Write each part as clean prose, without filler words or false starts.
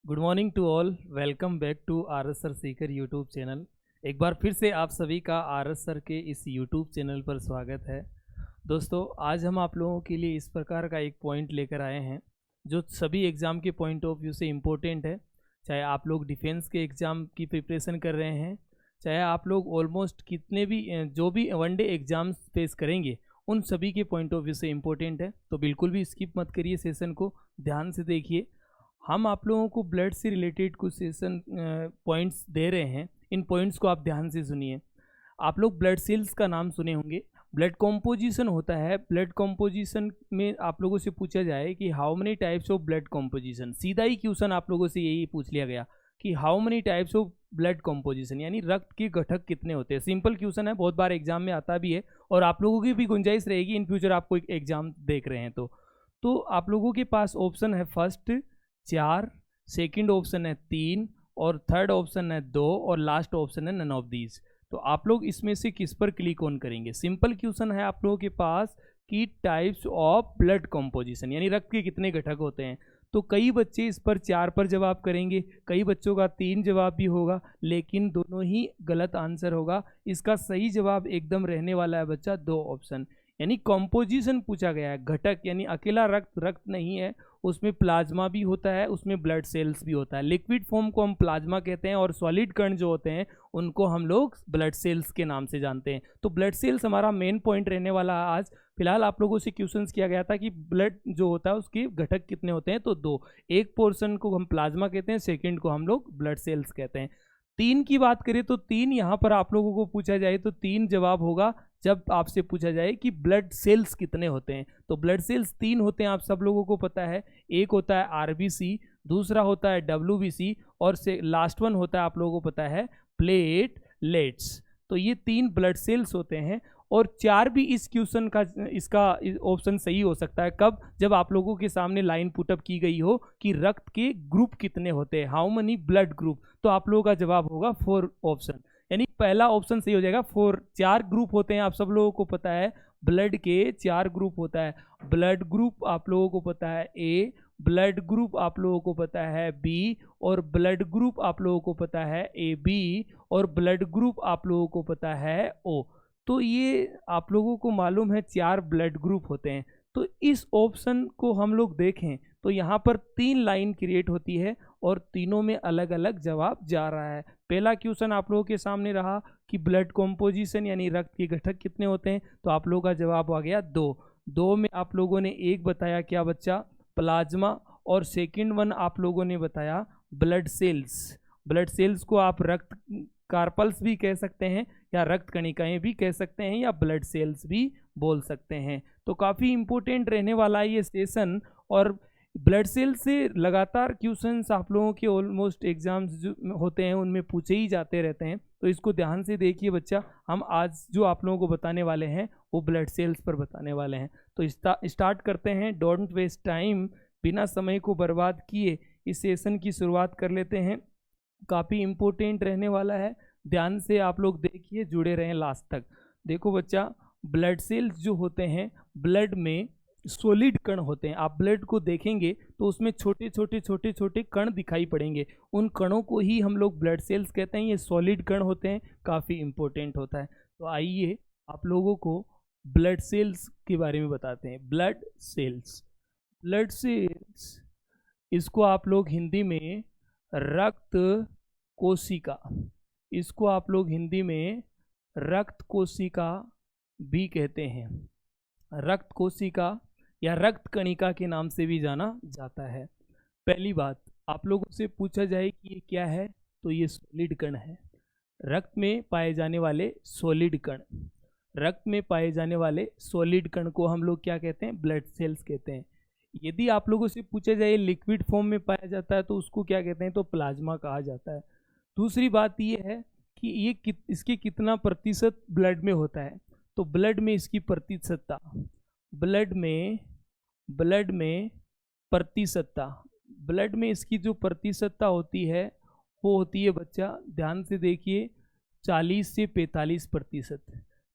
Good morning to all. Welcome back to R S sir Sikar YouTube channel. एक बार फिर से आप सभी का आर एस सर के इस यूट्यूब चैनल पर स्वागत है। दोस्तों, आज हम आप लोगों के लिए इस प्रकार का एक पॉइंट लेकर आए हैं जो सभी एग्ज़ाम के पॉइंट ऑफ व्यू से इम्पोर्टेंट है। चाहे आप लोग डिफेंस के एग्ज़ाम की प्रिपरेशन कर रहे हैं, चाहे आप लोग ऑलमोस्ट कितने भी जो भी वनडे एग्ज़ाम्स फेस करेंगे, उन सभी के पॉइंट ऑफ व्यू से इम्पोर्टेंट है। तो बिल्कुल भी स्किप मत करिए, सेशन को ध्यान से देखिए। हम आप लोगों को ब्लड से रिलेटेड कुछ सेशन पॉइंट्स दे रहे हैं। इन पॉइंट्स को आप ध्यान से सुनिए। आप लोग ब्लड सेल्स का नाम सुने होंगे। ब्लड कॉम्पोजिशन होता है। ब्लड कॉम्पोजिशन में आप लोगों से पूछा जाए कि how many types of blood composition, सीधा ही क्वेश्चन आप लोगों से यही पूछ लिया गया कि how many types of blood composition, यानी रक्त के घटक कितने होते हैं। सिंपल क्वेश्चन है, बहुत बार एग्जाम में आता भी है और आप लोगों की भी गुंजाइश रहेगी इन फ्यूचर आपको एक एग्जाम देख रहे हैं तो आप लोगों के पास ऑप्शन है फर्स्ट 4, सेकंड ऑप्शन है 3 और थर्ड ऑप्शन है 2 और लास्ट ऑप्शन है नन ऑफ दीज। तो आप लोग इसमें से किस पर क्लिक ऑन करेंगे। सिंपल क्वेश्चन है आप लोगों के पास कि टाइप्स ऑफ ब्लड कॉम्पोजिशन, यानी रक्त के कितने घटक होते हैं। तो कई बच्चे इस पर 4 पर जवाब करेंगे, कई बच्चों का 3 जवाब भी होगा, लेकिन दोनों ही गलत आंसर होगा। इसका सही जवाब एकदम रहने वाला है बच्चा 2 ऑप्शन, यानी कॉम्पोजिशन पूछा गया है। घटक यानी अकेला रक्त नहीं है, उसमें प्लाज्मा भी होता है, उसमें ब्लड सेल्स भी होता है। लिक्विड फॉर्म को हम प्लाज्मा कहते हैं और सॉलिड कण जो होते हैं उनको हम लोग ब्लड सेल्स के नाम से जानते हैं। तो ब्लड सेल्स हमारा मेन पॉइंट रहने वाला है आज। फिलहाल आप लोगों से क्वेश्चंस किया गया था कि ब्लड जो होता है उसके घटक कितने होते हैं, तो 2। एक पोर्शन को हम प्लाज्मा कहते हैं, सेकेंड को हम लोग ब्लड सेल्स कहते हैं। 3 की बात करें तो 3 यहाँ पर आप लोगों को पूछा जाए तो 3 जवाब होगा जब आपसे पूछा जाए कि ब्लड सेल्स कितने होते हैं। तो ब्लड सेल्स 3 होते हैं, आप सब लोगों को पता है। एक होता है आरबीसी, दूसरा होता है डब्ल्यूबीसी और से लास्ट वन होता है आप लोगों को पता है प्लेटलेट्स। तो ये 3 ब्लड सेल्स होते हैं और 4 भी इस क्वेश्चन का इसका ऑप्शन सही हो सकता है। कब? जब आप लोगों के सामने लाइन पुटअप की गई हो कि रक्त के ग्रुप कितने होते हैं, हाउ मनी ब्लड ग्रुप, तो आप लोगों का जवाब होगा 4 ऑप्शन, यानी पहला ऑप्शन सही हो जाएगा 4। 4 ग्रुप होते हैं, आप सब लोगों को पता है। ब्लड के 4 ग्रुप होता है। ब्लड ग्रुप आप लोगों को पता है ए, ब्लड ग्रुप आप लोगों को पता है बी और ब्लड ग्रुप आप लोगों को पता है ए बी और ब्लड ग्रुप आप लोगों को पता है ओ। तो ये आप लोगों को मालूम है 4 ब्लड ग्रुप होते हैं। तो इस ऑप्शन को हम लोग देखें तो यहाँ पर 3 लाइन क्रिएट होती है और तीनों में अलग अलग जवाब जा रहा है। पहला क्वेश्चन आप लोगों के सामने रहा कि ब्लड कॉम्पोजिशन यानी रक्त के घटक कितने होते हैं, तो आप लोगों का जवाब आ गया 2 में आप लोगों ने एक बताया क्या बच्चा, प्लाज्मा, और सेकंड वन आप लोगों ने बताया ब्लड सेल्स। ब्लड सेल्स को आप रक्त कार्पल्स भी कह सकते हैं या रक्त कणिकाएं भी कह सकते हैं या ब्लड सेल्स भी बोल सकते हैं। तो काफ़ी इंपॉर्टेंट रहने वाला है ये सेशन और ब्लड सेल से लगातार क्वेश्चंस आप लोगों के ऑलमोस्ट एग्जाम्स जो होते हैं उनमें पूछे ही जाते रहते हैं। तो इसको ध्यान से देखिए बच्चा। हम आज जो आप लोगों को बताने वाले हैं वो ब्लड सेल्स पर बताने वाले हैं। तो स्टार्ट करते हैं, डोंट वेस्ट टाइम, बिना समय को बर्बाद किए इस सेशन की शुरुआत कर लेते हैं। काफ़ी इम्पोर्टेंट रहने वाला है, ध्यान से आप लोग देखिए, जुड़े रहें लास्ट तक। देखो बच्चा, ब्लड सेल्स जो होते हैं ब्लड में सॉलिड कण होते हैं। आप ब्लड को देखेंगे तो उसमें छोटे छोटे कण दिखाई पड़ेंगे, उन कणों को ही हम लोग ब्लड सेल्स कहते हैं। ये सॉलिड कण होते हैं, काफ़ी इंपॉर्टेंट होता है। तो आइए आप लोगों को ब्लड सेल्स के बारे में बताते हैं। ब्लड सेल्स, ब्लड सेल्स इसको आप लोग हिंदी में रक्त कोशिका, इसको आप लोग हिंदी में रक्त कोशिका भी कहते हैं। रक्त कोशिका या रक्त कणिका के नाम से भी जाना जाता है। पहली बात, आप लोगों से पूछा जाए कि ये क्या है, तो ये सॉलिड कण है। रक्त में पाए जाने वाले सॉलिड कण, रक्त में पाए जाने वाले सॉलिड कण को हम लोग क्या कहते हैं, ब्लड सेल्स कहते हैं। यदि आप लोगों से पूछा जाए लिक्विड फॉर्म में पाया जाता है तो उसको क्या कहते हैं, तो प्लाज्मा कहा जाता है। दूसरी बात ये है कि ये इसके कितना प्रतिशत ब्लड में होता है, तो ब्लड में इसकी प्रतिशतता, ब्लड में प्रतिशतता, ब्लड में इसकी जो प्रतिशतता होती है वो होती है बच्चा, ध्यान से देखिए, 40 से 45%।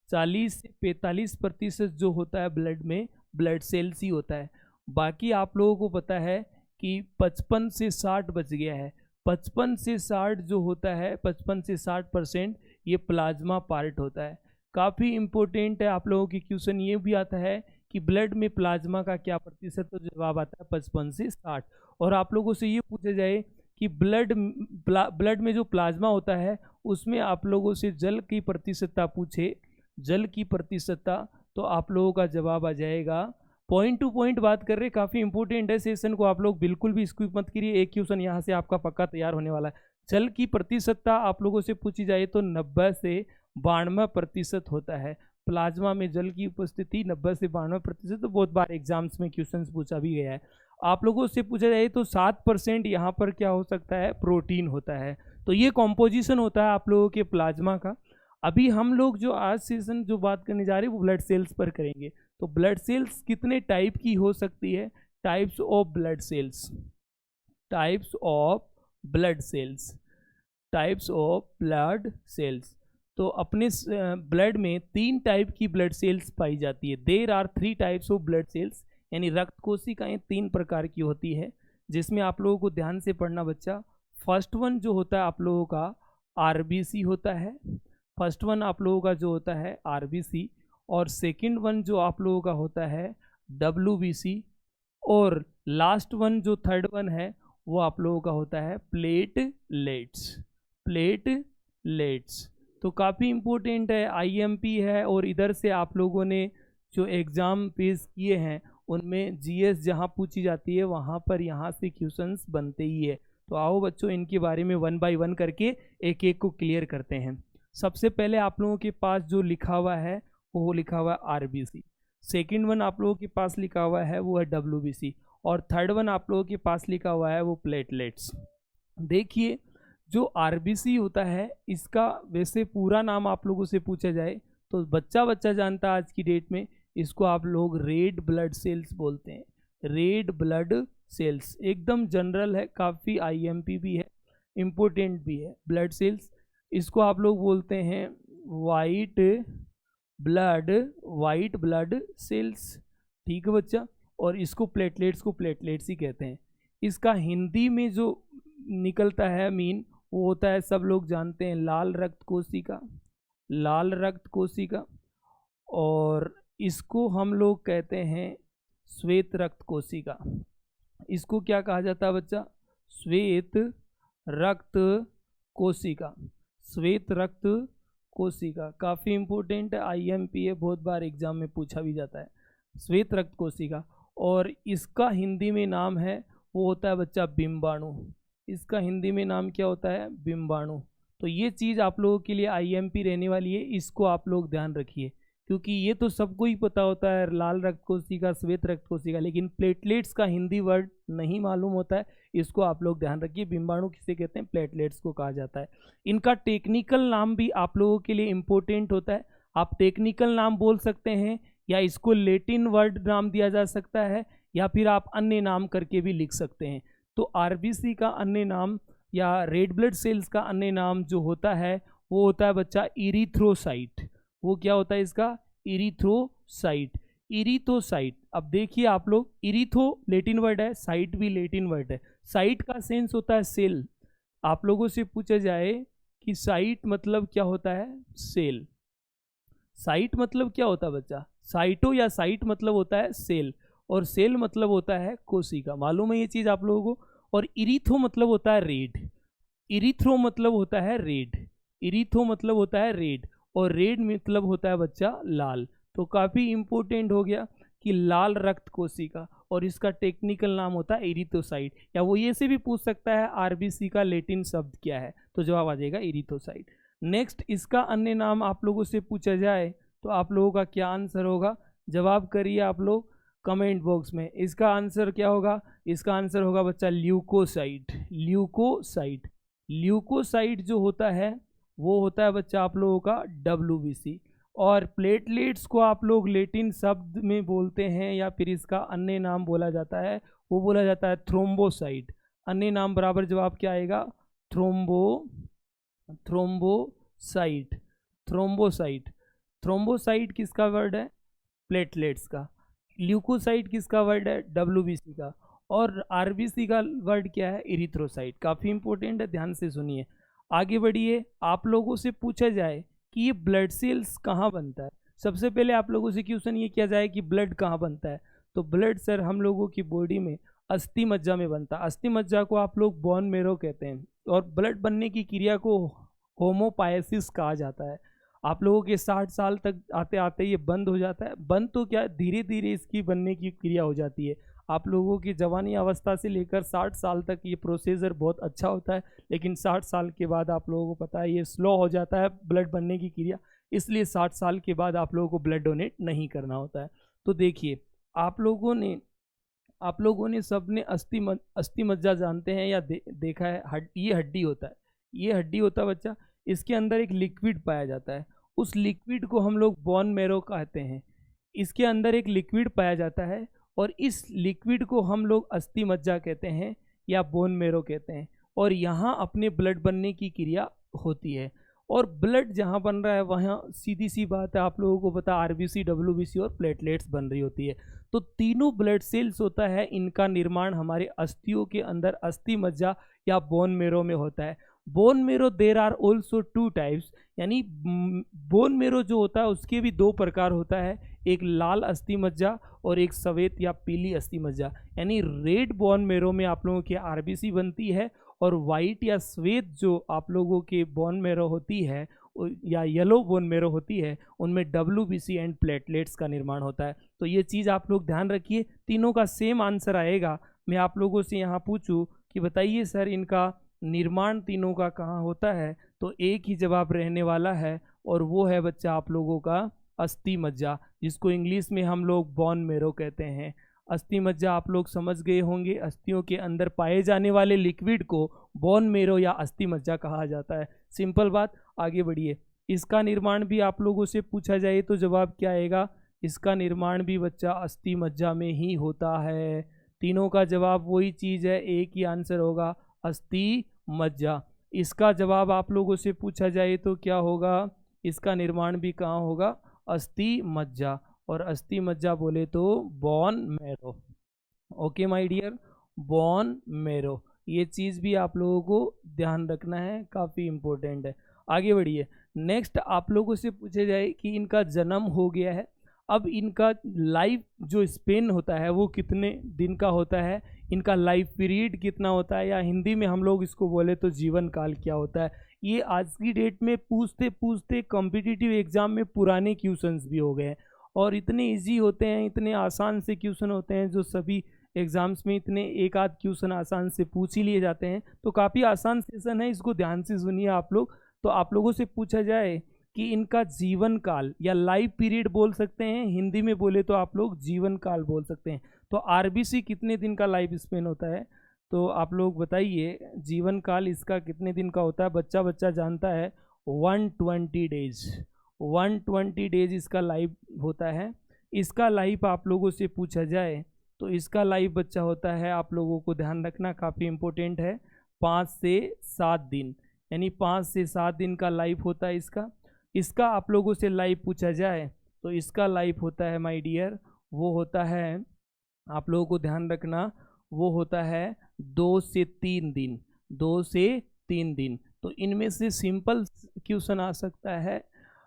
40 से 45% जो होता है ब्लड में, ब्लड सेल्स ही होता है। बाकी आप लोगों को पता है कि 55 से 60 बच गया है। 55 से 60 जो होता है, 55 से 60% ये प्लाज्मा पार्ट होता है। काफ़ी इम्पोर्टेंट है, आप लोगों की क्वेश्चन ये भी आता है कि ब्लड में प्लाज्मा का क्या प्रतिशत, तो जवाब आता है 55 से 60। और आप लोगों से ये पूछा जाए कि ब्लड में जो प्लाज्मा होता है उसमें आप लोगों से जल की प्रतिशतता पूछे, जल की प्रतिशतता, तो आप लोगों का जवाब आ जाएगा, पॉइंट टू पॉइंट बात कर रहे, काफ़ी इंपॉर्टेंट है सेशन को, आप लोग बिल्कुल भी स्किप मत करिए। एक क्वेश्चन यहाँ से आपका पक्का तैयार होने वाला है। जल की प्रतिशतता आप लोगों से पूछी जाए तो 90 से 92% होता है। प्लाज्मा में जल की उपस्थिति 90 से 92%, तो बहुत बार एग्जाम्स में क्वेश्चन पूछा भी गया है। आप लोगों से पूछा जाए तो 7% यहाँ पर क्या हो सकता है, प्रोटीन होता है। तो ये कॉम्पोजिशन होता है आप लोगों के प्लाज्मा का। अभी हम लोग जो आज सेशन जो बात करने जा रहे हैं वो ब्लड सेल्स पर करेंगे। तो ब्लड सेल्स कितने टाइप की हो सकती है, types of blood sales, types of blood sales, types of blood sales. तो अपने ब्लड में 3 टाइप की ब्लड सेल्स पाई जाती है। There are 3 types of blood cells, यानी रक्त कोशिकाएं 3 प्रकार की होती है, जिसमें आप लोगों को ध्यान से पढ़ना बच्चा। फर्स्ट वन जो होता है आप लोगों का आरबीसी होता है, फर्स्ट वन आप लोगों का जो होता है आरबीसी, और सेकंड वन जो आप लोगों का होता है डब्ल्यूबीसी, और लास्ट वन जो थर्ड वन है वो आप लोगों का होता है प्लेटलेट्स, प्लेटलेट्स। तो काफ़ी इम्पोर्टेंट है, आईएमपी है, और इधर से आप लोगों ने जो एग्ज़ाम फेस किए हैं उनमें जीएस जहाँ पूछी जाती है वहाँ पर यहाँ से क्वेश्चंस बनते ही है। तो आओ बच्चों इनके बारे में 1 बाय 1 करके एक एक को क्लियर करते हैं। सबसे पहले आप लोगों के पास जो लिखा हुआ है वो लिखा हुआ है आरबीसी, सेकंड वन आप लोगों के पास लिखा हुआ है वो है डब्ल्यूबीसी, और थर्ड वन आप लोगों के पास लिखा हुआ है वो प्लेटलेट्स। देखिए जो आरबीसी होता है इसका वैसे पूरा नाम आप लोगों से पूछा जाए तो बच्चा बच्चा जानता है आज की डेट में, इसको आप लोग रेड ब्लड सेल्स बोलते हैं। रेड ब्लड सेल्स एकदम जनरल है, काफ़ी आईएमपी भी है, इम्पोर्टेंट भी है ब्लड सेल्स। इसको आप लोग बोलते हैं वाइट ब्लड सेल्स, ठीक है बच्चा। और इसको प्लेटलेट्स को प्लेटलेट्स ही कहते हैं। इसका हिंदी में जो निकलता है मीन वो होता है, सब लोग जानते हैं, लाल रक्त कोशिका, लाल रक्त कोशिका, और इसको हम लोग कहते हैं श्वेत रक्त कोशिका। इसको क्या कहा जाता है बच्चा, श्वेत रक्त कोशिका, श्वेत रक्त कोशिका। काफ़ी इम्पोर्टेंट है, आईएमपी है, बहुत बार एग्जाम में पूछा भी जाता है, श्वेत रक्त कोशिका। और इसका हिंदी में नाम है वो होता है बच्चा बिम्बाणु, इसका हिंदी में नाम क्या होता है, बिम्बाणु। तो ये चीज़ आप लोगों के लिए आईएमपी रहने वाली है, इसको आप लोग ध्यान रखिए, क्योंकि ये तो सबको ही पता होता है लाल रक्त कोशिका, श्वेत रक्त कोशिका, लेकिन प्लेटलेट्स का हिंदी वर्ड नहीं मालूम होता है, इसको आप लोग ध्यान रखिए। बिम्बाणु किसे कहते हैं, प्लेटलेट्स को कहा जाता है। इनका टेक्निकल नाम भी आप लोगों के लिए इम्पोर्टेंट होता है, आप टेक्निकल नाम बोल सकते हैं, या इसको लेटिन वर्ड नाम दिया जा सकता है, या फिर आप अन्य नाम करके भी लिख सकते हैं। तो आरबीसी का अन्य नाम या रेड ब्लड सेल्स का अन्य नाम जो होता है वो होता है बच्चा इरिथ्रोसाइट। वो क्या होता है इसका, इरिथ्रोसाइट, इरिथ्रोसाइट। अब देखिए आप लोग, इरिथो लेटिन वर्ड है, साइट भी लेटिन वर्ड है। साइट का सेंस होता है सेल। आप लोगों से पूछा जाए कि साइट मतलब क्या होता है, सेल। साइट मतलब क्या होता है बच्चा, साइटो या साइट मतलब होता है सेल, और सेल मतलब होता है कोशिका। मालूम है ये चीज़ आप लोगों को। और इरिथो मतलब होता है रेड, इरिथ्रो मतलब होता है रेड, इरिथो मतलब होता है रेड, और रेड मतलब होता है बच्चा लाल। तो काफ़ी इंपॉर्टेंट हो गया कि लाल रक्त कोशिका, और इसका टेक्निकल नाम होता है इरिथोसाइट। या वो ये से भी पूछ सकता है आरबीसी का लेटिन शब्द क्या है, तो जवाब आ जाएगा इरिथोसाइट। नेक्स्ट इसका अन्य नाम आप लोगों से पूछा जाए तो आप लोगों का क्या आंसर होगा, जवाब करिए आप लोग कमेंट बॉक्स में। इसका आंसर क्या होगा, इसका आंसर होगा बच्चा ल्यूकोसाइट, ल्यूकोसाइट। ल्यूकोसाइट जो होता है वो होता है बच्चा आप लोगों का डब्ल्यूबीसी। और प्लेटलेट्स को आप लोग लेटिन शब्द में बोलते हैं, या फिर इसका अन्य नाम बोला जाता है, वो बोला जाता है थ्रोम्बोसाइट। अन्य नाम बराबर जवाब क्या आएगा, थ्रोम्बोसाइट, थ्रोम्बोसाइट। थ्रोम्बोसाइट किसका वर्ड है, प्लेटलेट्स का। ल्यूकोसाइट किसका वर्ड है, डब्ल्यूबीसी का। और आरबीसी का वर्ड क्या है? इरिथ्रोसाइट। काफ़ी इंपॉर्टेंट है, ध्यान से सुनिए। आगे बढ़िए, आप लोगों से पूछा जाए कि ये ब्लड सेल्स कहाँ बनता है। सबसे पहले आप लोगों से क्वेश्चन ये किया जाए कि ब्लड कहाँ बनता है, तो ब्लड सर हम लोगों की बॉडी में अस्थि मज्जा में बनता है। अस्थि मज्जा को आप लोग बोन मैरो कहते हैं, और ब्लड बनने की क्रिया को होमोपाइसिस कहा जाता है। आप लोगों के 60 साल तक आते आते ये बंद हो जाता है। बंद तो क्या, धीरे धीरे इसकी बनने की क्रिया हो जाती है। आप लोगों की जवानी अवस्था से लेकर 60 साल तक ये प्रोसीजर बहुत अच्छा होता है, लेकिन 60 साल के बाद आप लोगों को पता है ये स्लो हो जाता है ब्लड बनने की क्रिया, इसलिए 60 साल के बाद आप लोगों को ब्लड डोनेट नहीं करना होता है। तो देखिए, आप लोगों ने सबने अस्थि मज्जा जानते हैं या देखा है। ये हड्डी होता है, ये हड्डी होता है बच्चा। इसके अंदर एक लिक्विड पाया जाता है, उस लिक्विड को हम लोग बोन मैरो कहते हैं। इसके अंदर एक लिक्विड पाया जाता है और इस लिक्विड को हम लोग अस्थि मज्जा कहते हैं या बोन मैरो कहते हैं, और यहाँ अपने ब्लड बनने की क्रिया होती है। और ब्लड जहाँ बन रहा है वहाँ सीधी सी बात है, आप लोगों को पता आरबीसी, डब्ल्यूबीसी और प्लेटलेट्स बन रही होती है। तो तीनों ब्लड सेल्स होता है, इनका निर्माण हमारे अस्थियों के अंदर अस्थि मज्जा या बोन मैरो में होता है। Bone marrow there are also 2 types, यानी बोन मैरो जो होता है उसके भी 2 प्रकार होता है, एक लाल अस्थि मज्जा और एक सफ़ेद या पीली अस्थि मज्जा। यानी रेड बोन मैरो में आप लोगों की आरबीसी बनती है, और वाइट या श्वेत जो आप लोगों के बोन मैरो होती है या येलो बोन मैरो होती है, उनमें डब्ल्यूबीसी एंड प्लेटलेट्स का निर्माण होता है। तो ये चीज़ आप लोग ध्यान रखिए, तीनों का सेम आंसर आएगा। मैं आप लोगों से यहाँ पूछूं कि बताइए सर इनका निर्माण तीनों का कहाँ होता है, तो एक ही जवाब रहने वाला है, और वो है बच्चा आप लोगों का अस्थि मज्जा, जिसको इंग्लिश में हम लोग बोन मैरो कहते हैं। अस्थि मज्जा आप लोग समझ गए होंगे, अस्थियों के अंदर पाए जाने वाले लिक्विड को बोन मैरो या अस्थि मज्जा कहा जाता है। सिंपल बात, आगे बढ़िए। इसका निर्माण भी आप लोगों से पूछा जाए तो जवाब क्या आएगा? इसका निर्माण भी बच्चा अस्थि मज्जा में ही होता है। तीनों का जवाब वही चीज़ है, एक ही आंसर होगा, अस्थि मज्जा। इसका जवाब आप लोगों से पूछा जाए तो क्या होगा? इसका निर्माण भी कहाँ होगा? अस्थि मज्जा, और अस्थि मज्जा बोले तो bone marrow. Okay my dear, bone marrow, ये चीज़ भी आप लोगों को ध्यान रखना है, काफ़ी इम्पोर्टेंट है। आगे बढ़िए। नेक्स्ट आप लोगों से पूछा जाए कि इनका जन्म हो गया है, अब इनका लाइफ जो स्पेन होता है वो कितने दिन का होता है, इनका लाइफ पीरियड कितना होता है, या हिंदी में हम लोग इसको बोले तो जीवन काल क्या होता है। ये आज की डेट में पूछते पूछते कॉम्पिटिटिव एग्जाम में पुराने क्वेश्चंस भी हो गए हैं, और इतने इजी होते हैं, इतने आसान से क्वेश्चन होते हैं, जो सभी एग्जाम्स में इतने एक आध क्वेश्चन आसान से पूछ ही लिए जाते हैं। तो काफ़ी आसान सेशन है, इसको ध्यान से सुनिए आप लोग। तो आप लोगों से पूछा जाए कि इनका जीवन काल या लाइफ पीरियड बोल सकते हैं, हिंदी में बोले तो आप लोग जीवन काल बोल सकते हैं। तो आरबीसी कितने दिन का लाइफ स्पेन होता है, तो आप लोग बताइए जीवन काल इसका कितने दिन का होता है। बच्चा जानता है 120 डेज, 120 डेज इसका लाइफ होता है। इसका लाइफ आप लोगों से पूछा जाए तो इसका लाइफ बच्चा होता है, आप लोगों को ध्यान रखना काफ़ी इम्पोर्टेंट है, 5 से 7 दिन, यानी 5 से 7 दिन का लाइफ होता है इसका। इसका आप लोगों से लाइफ पूछा जाए तो इसका लाइफ होता है माय डियर, वो होता है, आप लोगों को ध्यान रखना, वो होता है 2 से 3 दिन, 2 से 3 दिन। तो इनमें से सिंपल क्वेश्चन आ सकता है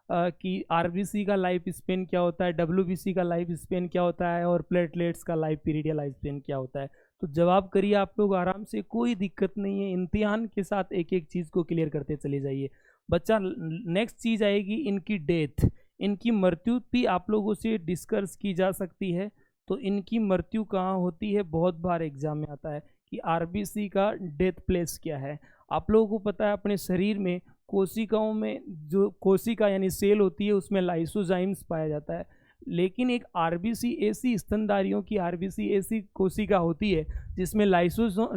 कि आरबीसी का लाइफ स्पेन क्या होता है, डब्ल्यूबीसी का लाइफ स्पेन क्या होता है, और प्लेटलेट्स का लाइफ पीरियड या लाइफ स्पेन क्या होता है। तो जवाब करिए आप लोग आराम से, कोई दिक्कत नहीं है, इम्तिहान के साथ एक एक चीज़ को क्लियर करते चले जाइए बच्चा। नेक्स्ट चीज़ आएगी इनकी डेथ, इनकी मृत्यु भी आप लोगों से डिस्कस की जा सकती है। तो इनकी मृत्यु कहाँ होती है, बहुत बार एग्जाम में आता है कि आरबीसी का डेथ प्लेस क्या है। आप लोगों को पता है अपने शरीर में कोशिकाओं में जो कोशिका यानी सेल होती है उसमें लाइसोजाइम्स पाया जाता है, लेकिन एक आरबीसी ऐसी स्तनधारियों की आरबीसी ऐसी कोशिका होती है जिसमें लाइसोसोम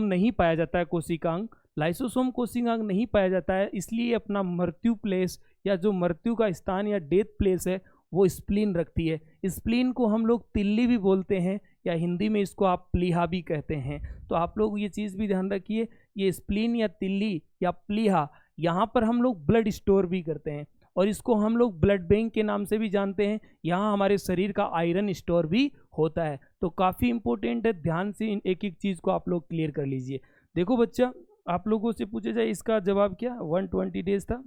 नहीं पाया जाता है, कोशिकांग लाइसोसोम कोशिकांग नहीं पाया जाता है, इसलिए अपना मृत्यु प्लेस या जो मृत्यु का स्थान या डेथ प्लेस है वो स्प्लीन रखती है। स्प्लीन को हम लोग तिल्ली भी बोलते हैं, या हिंदी में इसको आप प्लीहा भी कहते हैं। तो आप लोग ये चीज़ भी ध्यान रखिए, ये स्प्लीन या तिल्ली या प्लीहा, यहाँ पर हम लोग ब्लड स्टोर भी करते हैं, और इसको हम लोग ब्लड बैंक के नाम से भी जानते हैं। यहाँ हमारे शरीर का आयरन स्टोर भी होता है। तो काफ़ी इंपॉर्टेंट है, ध्यान से इन एक एक चीज़ को आप लोग क्लियर कर लीजिए। देखो बच्चा, आप लोगों से पूछा जाए इसका जवाब क्या, 120 डेज था।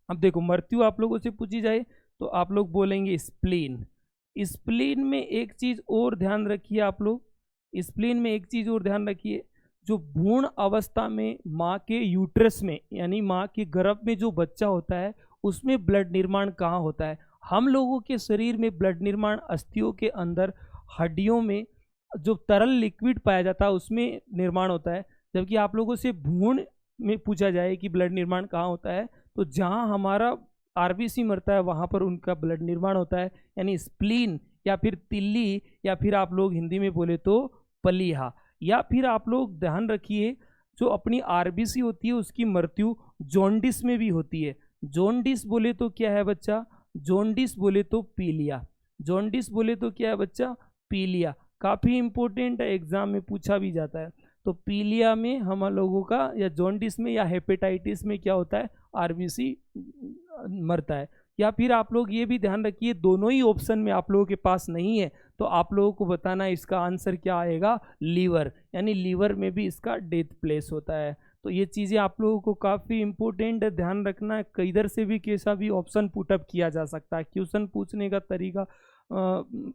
अब देखो मृत्यु आप लोगों से पूछी जाए तो आप लोग बोलेंगे स्प्लीन। स्प्लीन में एक चीज़ और ध्यान रखिए आप लोग, स्प्लीन में एक चीज़ और ध्यान रखिए, जो भ्रूण अवस्था में माँ के यूट्रस में यानी माँ के गर्भ में जो बच्चा होता है उसमें ब्लड निर्माण कहाँ होता है। हम लोगों के शरीर में ब्लड निर्माण अस्थियों के अंदर, हड्डियों में जो तरल लिक्विड पाया जाता है उसमें निर्माण होता है। जबकि आप लोगों से भ्रूण में पूछा जाए कि ब्लड निर्माण कहाँ होता है, तो जहाँ हमारा आरबीसी मरता है वहाँ पर उनका ब्लड निर्माण होता है, यानी स्प्लीन या फिर तिल्ली या फिर आप लोग हिंदी में बोले तो पलीहा। या फिर आप लोग ध्यान रखिए, जो अपनी आरबीसी होती है उसकी मृत्यु जॉन्डिस में भी होती है। जॉन्डिस बोले तो क्या है बच्चा, जॉन्डिस बोले तो पीलिया। जॉन्डिस बोले तो क्या है बच्चा, पीलिया। काफ़ी इंपॉर्टेंट है, एग्जाम में पूछा भी जाता है। तो पीलिया में हम लोगों का, या जॉन्डिस में या हेपेटाइटिस में क्या होता है, आरबीसी मरता है। या फिर आप लोग ये भी ध्यान रखिए, दोनों ही ऑप्शन में आप लोगों के पास नहीं है तो आप लोगों को बताना है इसका आंसर क्या आएगा, लीवर, यानी लीवर में भी इसका डेथ प्लेस होता है। तो ये चीज़ें आप लोगों को काफ़ी इंपॉर्टेंट है, ध्यान रखना है। किधर से भी कैसा भी ऑप्शन पुटअप किया जा सकता है, क्वेश्चन पूछने का तरीका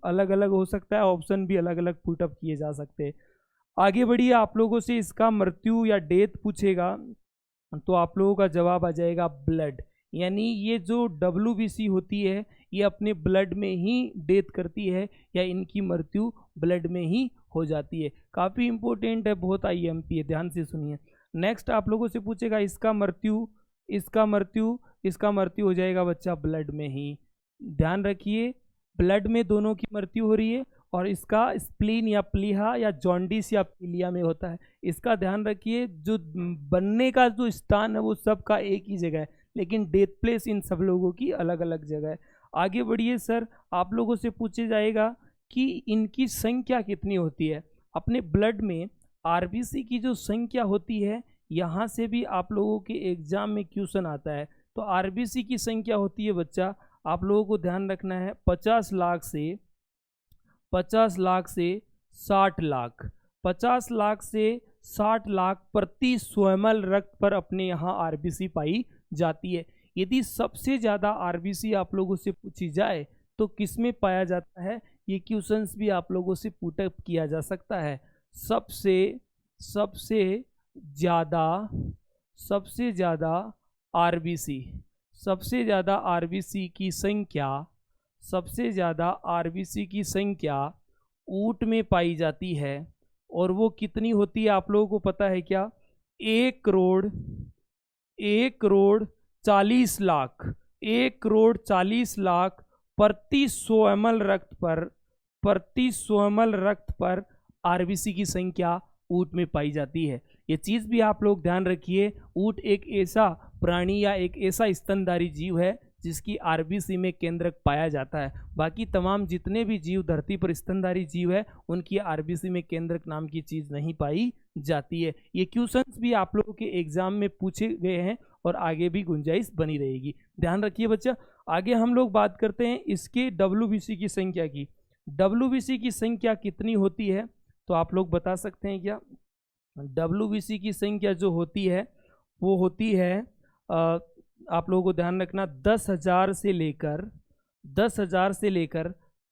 अलग अलग हो सकता है, ऑप्शन भी अलग अलग पुटअप किए जा सकते हैं। आगे बढ़िए, आप लोगों से इसका मृत्यु या डेथ पूछेगा तो आप लोगों का जवाब आ जाएगा ब्लड। यानी ये जो WBC होती है ये अपने ब्लड में ही डेथ करती है, या इनकी मृत्यु ब्लड में ही हो जाती है। काफ़ी इंपॉर्टेंट है, बहुत IMP है, ध्यान से सुनिए। नेक्स्ट आप लोगों से पूछेगा इसका मृत्यु, इसका मृत्यु हो जाएगा बच्चा ब्लड में ही। ध्यान रखिए, ब्लड में दोनों की मृत्यु हो रही है, और इसका स्प्लीन या प्लीहा या जॉन्डिस या पीलिया में होता है। इसका ध्यान रखिए, जो बनने का जो स्थान है वो सबका एक ही जगह है, लेकिन डेथ प्लेस इन सब लोगों की अलग अलग जगह है। आगे बढ़िए सर, आप लोगों से पूछे जाएगा कि इनकी संख्या कितनी होती है। अपने ब्लड में आरबीसी की जो संख्या होती है, यहाँ से भी आप लोगों के एग्जाम में क्वेश्चन आता है। तो आरबीसी की संख्या होती है बच्चा, आप लोगों को ध्यान रखना है, 50 लाख से 60 लाख, 50 लाख से 60 लाख प्रति स्वयमल रक्त पर अपने यहाँ आरबीसी पाई जाती है। यदि सबसे ज़्यादा आरबीसी आप लोगों से पूछी जाए तो किस में पाया जाता है, ये क्वेश्चंस भी आप लोगों से पुटअप किया जा सकता है। सबसे ज़्यादा आरबीसी, सबसे ज़्यादा आरबीसी की संख्या, सबसे ज़्यादा आरबीसी की संख्या ऊंट में पाई जाती है। और वो कितनी होती है आप लोगों को पता है क्या, 1 करोड़ 40 लाख, 1 करोड़ 40 लाख प्रति 100 ml रक्त पर आरबीसी की संख्या ऊंट में पाई जाती है। ये चीज़ भी आप लोग ध्यान रखिए, ऊंट एक ऐसा प्राणी या एक ऐसा स्तनधारी जीव है जिसकी आरबीसी में केंद्रक पाया जाता है। बाकी तमाम जितने भी जीव धरती पर स्तनधारी जीव है उनकी आरबीसी में केंद्रक नाम की चीज़ नहीं पाई जाती है। ये क्वेश्चंस भी आप लोगों के एग्जाम में पूछे गए हैं और आगे भी गुंजाइश बनी रहेगी, ध्यान रखिए बच्चा। आगे हम लोग बात करते हैं इसके WBC की संख्या की। WBC की संख्या कितनी होती है तो आप लोग बता सकते हैं क्या। WBC की संख्या जो होती है वो होती है, आप लोगों को ध्यान रखना, 10,000 से लेकर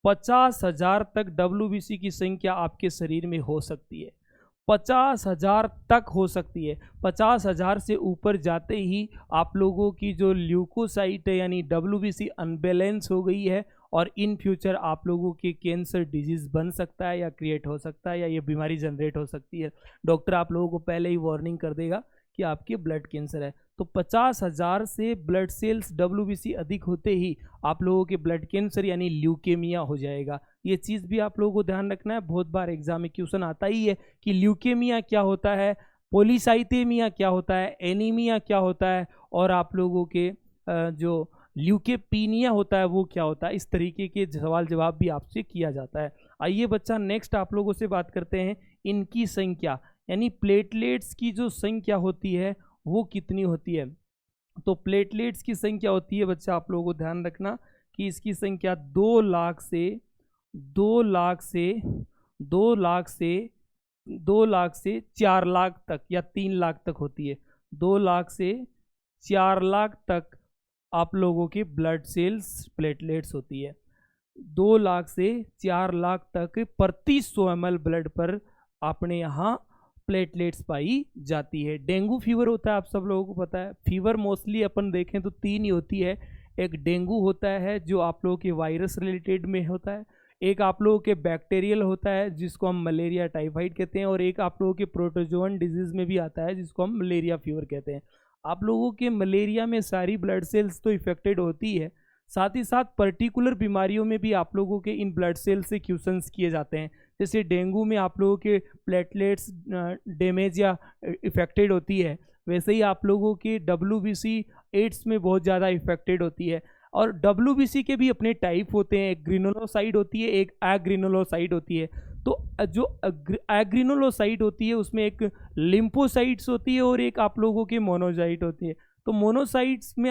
50,000 तक WBC की संख्या आपके शरीर में हो सकती है। 50,000 तक हो सकती है। 50,000 से ऊपर जाते ही आप लोगों की जो ल्यूकोसाइट है यानी WBC अनबैलेंस हो गई है, और इन फ्यूचर आप लोगों के कैंसर डिजीज़ बन सकता है या क्रिएट हो सकता है, या ये बीमारी जनरेट हो सकती है। डॉक्टर आप लोगों को पहले ही वार्निंग कर देगा कि आपके ब्लड कैंसर है। तो 50,000 से ब्लड सेल्स WBC अधिक होते ही आप लोगों के ब्लड कैंसर यानी ल्यूकेमिया हो जाएगा। ये चीज़ भी आप लोगों को ध्यान रखना है, बहुत बार एग्जाम में क्वेश्चन आता ही है कि ल्यूकेमिया क्या होता है, पॉलीसाइथेमिया क्या होता है, एनीमिया क्या होता है, और आप लोगों के जो ल्यूकेपीनिया होता है वो क्या होता है। इस तरीके के सवाल जवाब भी आपसे किया जाता है। आइए बच्चा, नेक्स्ट आप लोगों से बात करते हैं इनकी संख्या, यानी प्लेटलेट्स की जो संख्या होती है वो कितनी होती है। तो प्लेटलेट्स की संख्या होती है बच्चा, आप लोगों को ध्यान रखना कि इसकी संख्या 2 लाख से 2 लाख से 4 लाख तक या 3 लाख तक होती है। 2 लाख से 4 लाख तक आप लोगों के ब्लड सेल्स प्लेटलेट्स होती है। 2 लाख से 4 लाख तक प्रति 100 ml ब्लड पर अपने यहाँ प्लेटलेट्स पाई जाती है। डेंगू फीवर होता है, आप सब लोगों को पता है। फीवर मोस्टली अपन देखें तो 3 ही होती है। एक डेंगू होता है जो आप लोगों के वायरस रिलेटेड में होता है, एक आप लोगों के बैक्टीरियल होता है जिसको हम मलेरिया टाइफाइड कहते हैं, और एक आप लोगों के प्रोटोजोन डिजीज में भी आता है जिसको हम मलेरिया फीवर कहते हैं। आप लोगों के मलेरिया में सारी ब्लड सेल्स तो इफेक्टेड होती है, साथ ही साथ पर्टिकुलर बीमारियों में भी आप लोगों के इन ब्लड सेल से क्वेश्चंस किए जाते हैं। जैसे डेंगू में आप लोगों के प्लेटलेट्स डैमेज या इफेक्टेड होती है, वैसे ही आप लोगों की WBC एड्स में बहुत ज़्यादा इफेक्टेड होती है। और WBC के भी अपने टाइप होते हैं, एक ग्रेनुलोसाइट होती है, एक एग्रेनुलोसाइट होती है। तो जो एग्रेनुलोसाइट होती है उसमें एक लिम्फोसाइट्स होती है और एक आप लोगों की मोनोसाइट होती है। तो मोनोसाइट्स में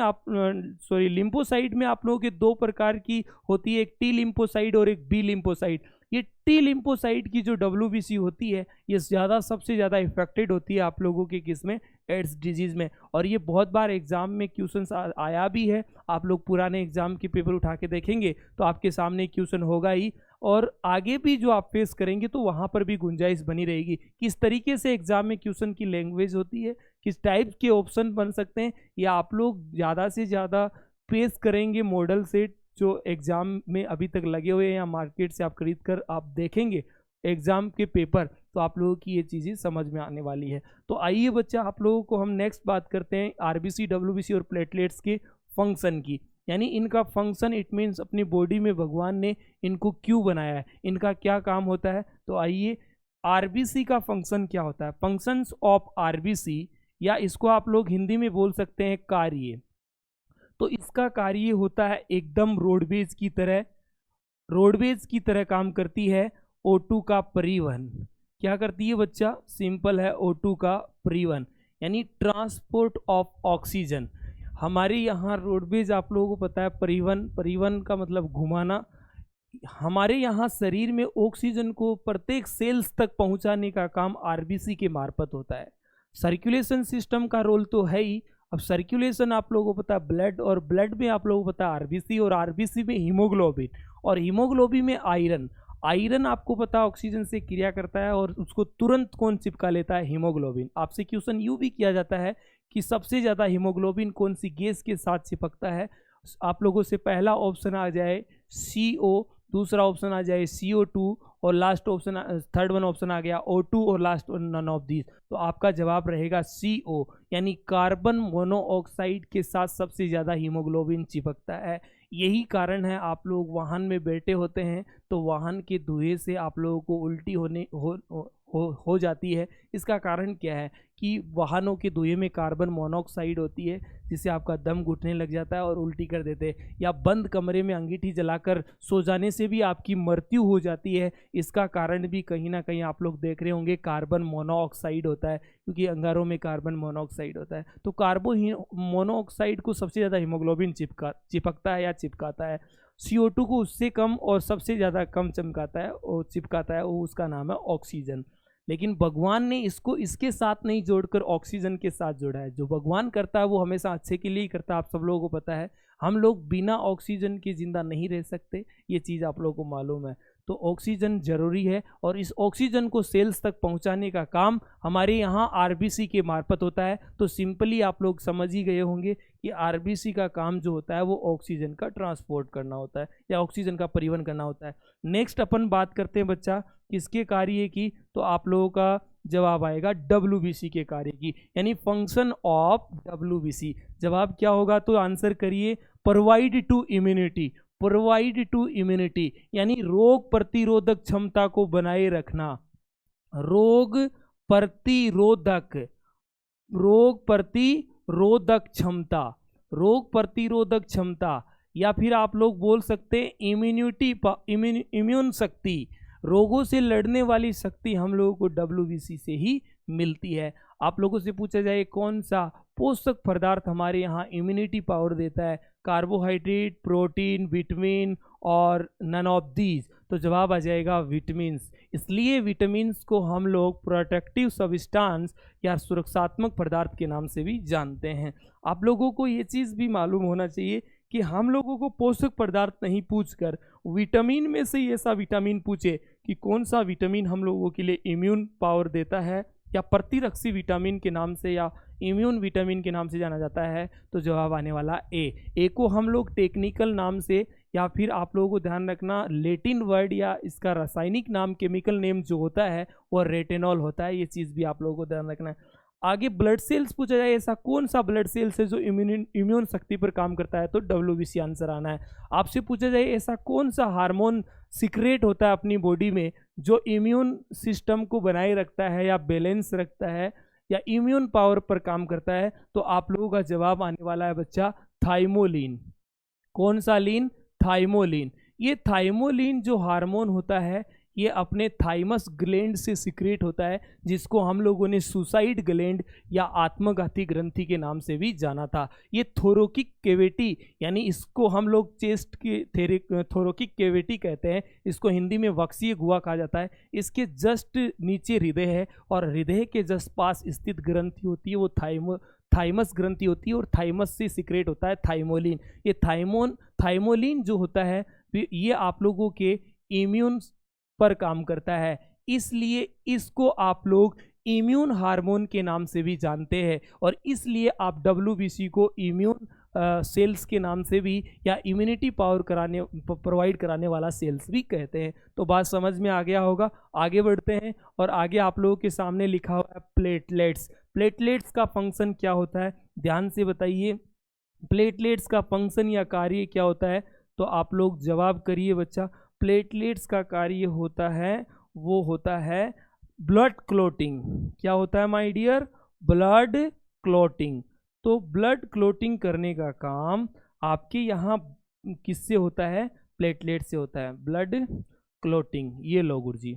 लिम्फोसाइट में आप लोगों के 2 प्रकार की होती है, एक टी लिम्फोसाइट और एक बी लिम्फोसाइट। ये टी लिम्फोसाइट की जो WBC होती है ये सबसे ज़्यादा इफेक्टेड होती है आप लोगों के किसमें, एड्स डिजीज़ में। और ये बहुत बार एग्जाम में क्वेश्चन आया भी है। आप लोग पुराने एग्जाम के पेपर उठा के देखेंगे तो आपके सामने क्वेश्चन होगा ही, और आगे भी जो आप फेस करेंगे तो वहाँ पर भी गुंजाइश बनी रहेगी। किस तरीके से एग्जाम में क्वेश्चन की लैंग्वेज होती है, किस टाइप के ऑप्शन बन सकते हैं, या आप लोग ज़्यादा से ज़्यादा फेस करेंगे मॉडल सेट जो एग्ज़ाम में अभी तक लगे हुए हैं या मार्केट से आप खरीद कर आप देखेंगे एग्ज़ाम के पेपर, तो आप लोगों की ये चीज़ें समझ में आने वाली है। तो आइए बच्चा, आप लोगों को हम नेक्स्ट बात करते हैं RBC, WBC और प्लेटलेट्स के फंक्शन की, यानी इनका फंक्शन। इट मीन्स अपनी बॉडी में भगवान ने इनको क्यों बनाया है, इनका क्या काम होता है। तो आइए, RBC का फंक्शन क्या होता है। फंक्शंस ऑफ RBC, या इसको आप लोग हिंदी में बोल सकते हैं कार्य। तो इसका कार्य होता है एकदम रोडवेज की तरह काम करती है O2 का परिवहन। क्या करती है बच्चा, सिंपल है, O2 का परिवहन, यानी ट्रांसपोर्ट ऑफ ऑक्सीजन। हमारे यहाँ रोडवेज आप लोगों को पता है परिवहन का मतलब घुमाना। हमारे यहाँ शरीर में ऑक्सीजन को प्रत्येक सेल्स तक पहुँचाने का काम RBC के मार्फत होता है। सर्कुलेशन सिस्टम का रोल तो है ही। अब सर्कुलेशन आप लोगों को पता है ब्लड, और ब्लड में आप लोगों को पता है RBC, और RBC में हीमोग्लोबिन, और हीमोग्लोबिन में आयरन आपको पता है ऑक्सीजन से क्रिया करता है, और उसको तुरंत कौन चिपका लेता है, हीमोग्लोबिन। आपसे क्वेश्चन यूँ भी किया जाता है कि सबसे ज़्यादा हीमोग्लोबिन कौन सी गैस के साथ चिपकता है। आप लोगों से पहला ऑप्शन आ जाए CO, दूसरा ऑप्शन आ जाए CO2, और last option, third one option आ गया O2, और लास्ट नन ऑफ दिस। तो आपका जवाब रहेगा CO, यानी कार्बन मोनोऑक्साइड के साथ सबसे ज़्यादा हीमोग्लोबिन चिपकता है। यही कारण है आप लोग वाहन में बैठे होते हैं तो वाहन के धुएं से आप लोगों को उल्टी हो जाती है। इसका कारण क्या है कि वाहनों के धुएं में कार्बन मोनोऑक्साइड होती है, जिससे आपका दम घुटने लग जाता है और उल्टी कर देते हैं। या बंद कमरे में अंगीठी जलाकर सो जाने से भी आपकी मृत्यु हो जाती है। इसका कारण भी कहीं ना कहीं आप लोग देख रहे होंगे, कार्बन मोनोऑक्साइड होता है, क्योंकि अंगारों में कार्बन मोनोऑक्साइड होता है। तो कार्बन मोनोऑक्साइड को सबसे ज़्यादा हीमोग्लोबिन चिपकता है या चिपकाता है। CO2 को उससे कम और सबसे ज़्यादा कम चिपकाता है, वो उसका नाम है ऑक्सीजन। लेकिन भगवान ने इसको इसके साथ नहीं जोड़कर ऑक्सीजन के साथ जोड़ा है। जो भगवान करता है वो हमेशा अच्छे के लिए ही करता है। आप सब लोगों को पता है हम लोग बिना ऑक्सीजन के जिंदा नहीं रह सकते, ये चीज़ आप लोगों को मालूम है। तो ऑक्सीजन जरूरी है, और इस ऑक्सीजन को सेल्स तक पहुंचाने का काम हमारे यहाँ RBC के मार्फत होता है। तो सिंपली आप लोग समझ ही गए होंगे कि RBC का काम जो होता है वो ऑक्सीजन का ट्रांसपोर्ट करना होता है या ऑक्सीजन का परिवहन करना होता है। नेक्स्ट अपन बात करते हैं बच्चा किसके कार्य की, तो आप लोगों का जवाब आएगा WBC के कार्य की, यानी फंक्शन ऑफ WBC। जवाब क्या होगा, तो आंसर करिए, प्रोवाइड टू इम्यूनिटी, यानी रोग प्रतिरोधक क्षमता को बनाए रखना। रोग प्रतिरोधक क्षमता, या फिर आप लोग बोल सकते हैं इम्यून शक्ति। रोगों से लड़ने वाली शक्ति हम लोगों को WBC से ही मिलती है। आप लोगों से पूछा जाए कौन सा पोषक पदार्थ हमारे यहाँ इम्यूनिटी पावर देता है, कार्बोहाइड्रेट, प्रोटीन, विटामिन और नन ऑफ दीज। तो जवाब आ जाएगा विटामिन्स। इसलिए विटामिन्स को हम लोग प्रोटेक्टिव सब्सटेंस या सुरक्षात्मक पदार्थ के नाम से भी जानते हैं। आप लोगों को ये चीज़ भी मालूम होना चाहिए कि हम लोगों को पोषक पदार्थ नहीं पूछकर विटामिन में से ऐसा विटामिन पूछे कि कौन सा विटामिन हम लोगों के लिए इम्यून पावर देता है या प्रतिरक्षी विटामिन के नाम से या इम्यून विटामिन के नाम से जाना जाता है, तो जवाब आने वाला ए को हम लोग टेक्निकल नाम से या फिर आप लोगों को ध्यान रखना लेटिन वर्ड या इसका रासायनिक नाम केमिकल नेम जो होता है वो रेटिनॉल होता है। ये चीज़ भी आप लोगों को ध्यान रखना है। आगे ब्लड सेल्स पूछा जाए, ऐसा कौन सा ब्लड सेल्स है जो इम्यून शक्ति पर काम करता है, तो WBC आंसर आना है। आपसे पूछा जाए ऐसा कौन सा हार्मोन सीक्रेट होता है अपनी बॉडी में जो इम्यून सिस्टम को बनाए रखता है या बैलेंस रखता है या इम्यून पावर पर काम करता है, तो आप लोगों का जवाब आने वाला है बच्चा थाइमोलिन। कौन सा लीन? थाइमोलिन। ये थाइमोलिन जो हार्मोन होता है ये अपने थाइमस ग्लैंड से सीक्रेट होता है, जिसको हम लोगों ने सुसाइड ग्लैंड या आत्मघाती ग्रंथि के नाम से भी जाना था। ये थोरोकिक कैविटी यानी इसको हम लोग चेस्ट की थोरोकिक कैविटी कहते हैं, इसको हिंदी में वक्षीय गुहा कहा जाता है। इसके जस्ट नीचे हृदय है और हृदय के जस्ट पास स्थित ग्रंथि होती है वो थाइमस ग्रंथि होती है और थाइमस से सीक्रेट होता है थाइमोलिन। ये थाइमोलिन जो होता है ये आप लोगों के इम्यून पर काम करता है, इसलिए इसको आप लोग इम्यून हार्मोन के नाम से भी जानते हैं और इसलिए आप WBC को इम्यून सेल्स के नाम से भी या इम्यूनिटी पावर प्रोवाइड कराने वाला सेल्स भी कहते हैं। तो बात समझ में आ गया होगा। आगे बढ़ते हैं और आगे आप लोगों के सामने लिखा हुआ है प्लेटलेट्स। प्लेटलेट्स का फंक्शन क्या होता है, ध्यान से बताइए। प्लेटलेट्स का फंक्शन या कार्य क्या होता है, तो आप लोग जवाब करिए बच्चा। प्लेटलेट्स का कार्य होता है वो होता है ब्लड क्लॉटिंग। क्या होता है माय डियर? Blood clotting. तो ब्लड क्लॉटिंग करने का काम आपके यहाँ किससे होता है? प्लेटलेट से होता है ब्लड क्लॉटिंग। ये लो गुरुजी,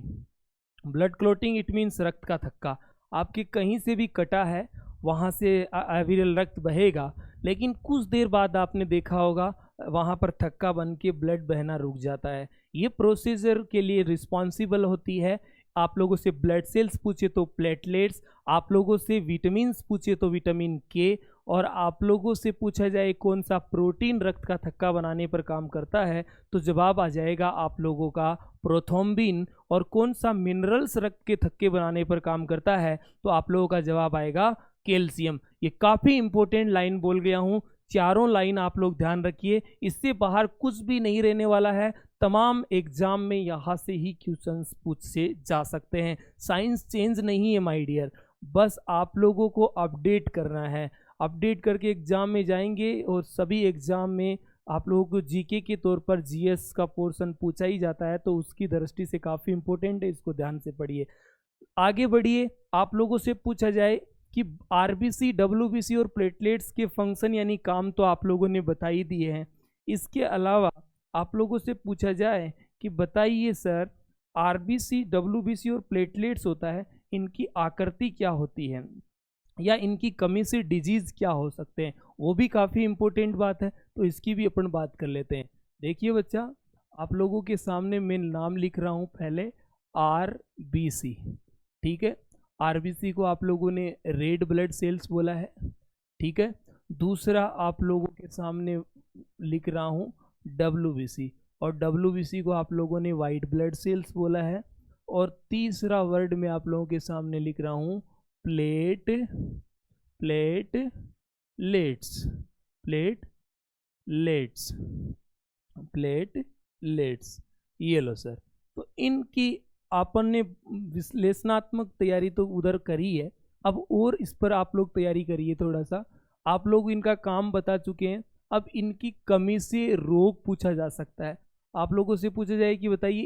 ब्लड क्लॉटिंग इट मीन्स रक्त का थक्का। आपके कहीं से भी कटा है वहाँ से अविरल रक्त बहेगा, लेकिन कुछ देर बाद आपने देखा होगा वहाँ पर थक्का बन के ब्लड बहना रुक जाता है। ये प्रोसीजर के लिए रिस्पॉन्सिबल होती है। आप लोगों से ब्लड सेल्स पूछे तो प्लेटलेट्स, आप लोगों से विटामिन्स पूछे तो विटामिन के, और आप लोगों से पूछा जाए कौन सा प्रोटीन रक्त का थक्का बनाने पर काम करता है, तो जवाब आ जाएगा आप लोगों का प्रोथ्रोम्बिन। और कौन सा मिनरल्स रक्त के थक्के बनाने पर काम करता है, तो आप लोगों का जवाब आएगा कैल्शियम। ये काफ़ी इंपॉर्टेंट लाइन बोल गया हूँ, चारों लाइन आप लोग ध्यान रखिए, इससे बाहर कुछ भी नहीं रहने वाला है। तमाम एग्जाम में यहाँ से ही क्वेश्चंस पूछे जा सकते हैं। साइंस चेंज नहीं है माय डियर, बस आप लोगों को अपडेट करना है। अपडेट करके एग्जाम में जाएंगे और सभी एग्जाम में आप लोगों को जीके के तौर पर जीएस का पोर्शन पूछा ही जाता है, तो उसकी दृष्टि से काफ़ी इंपॉर्टेंट है, इसको ध्यान से पढ़िए। आगे बढ़िए। आप लोगों से पूछा जाए कि आरबीसी, डब्ल्यूबीसी और प्लेटलेट्स के फंक्शन यानी काम तो आप लोगों ने बता ही दिए हैं। इसके अलावा आप लोगों से पूछा जाए कि बताइए सर, आरबीसी, डब्ल्यूबीसी और प्लेटलेट्स होता है, इनकी आकृति क्या होती है या इनकी कमी से डिजीज़ क्या हो सकते हैं, वो भी काफ़ी इम्पोर्टेंट बात है, तो इसकी भी अपन बात कर लेते हैं। देखिए बच्चा, आप लोगों के सामने मैं नाम लिख रहा हूँ। पहले आरबीसी, ठीक है। आरबीसी को आप लोगों ने रेड ब्लड सेल्स बोला है, ठीक है। दूसरा आप लोगों के सामने लिख रहा हूँ डब्ल्यूबीसी, और डब्ल्यूबीसी को आप लोगों ने वाइट ब्लड सेल्स बोला है। और तीसरा वर्ड मैं आप लोगों के सामने लिख रहा हूँ प्लेटलेट्स। ये लो सर। तो इनकी अपन ने विश्लेषणात्मक तैयारी तो उधर करी है, अब और इस पर आप लोग तैयारी करिए थोड़ा सा। आप लोग इनका काम बता चुके हैं, अब इनकी कमी से रोग पूछा जा सकता है। आप लोगों से पूछा जाए कि बताइए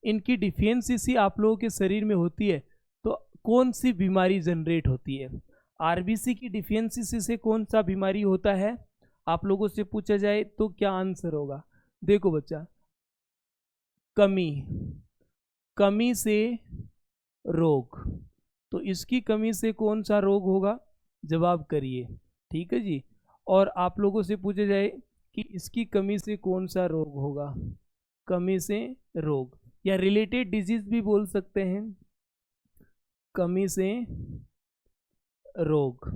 इनकी डिफिशियंसी आप लोगों के शरीर में होती है तो कौन सी बीमारी जनरेट होती है। आरबीसी की डिफिशियंसी से कौन सा बीमारी होता है, आप लोगों से पूछा जाए तो क्या आंसर होगा। देखो बच्चा, कमी से रोग, तो इसकी कमी से कौन सा रोग होगा, जवाब करिए, ठीक है जी। और आप लोगों से पूछा जाए कि इसकी कमी से कौन सा रोग होगा, कमी से रोग, या रिलेटेड डिजीज भी बोल सकते हैं, कमी से रोग।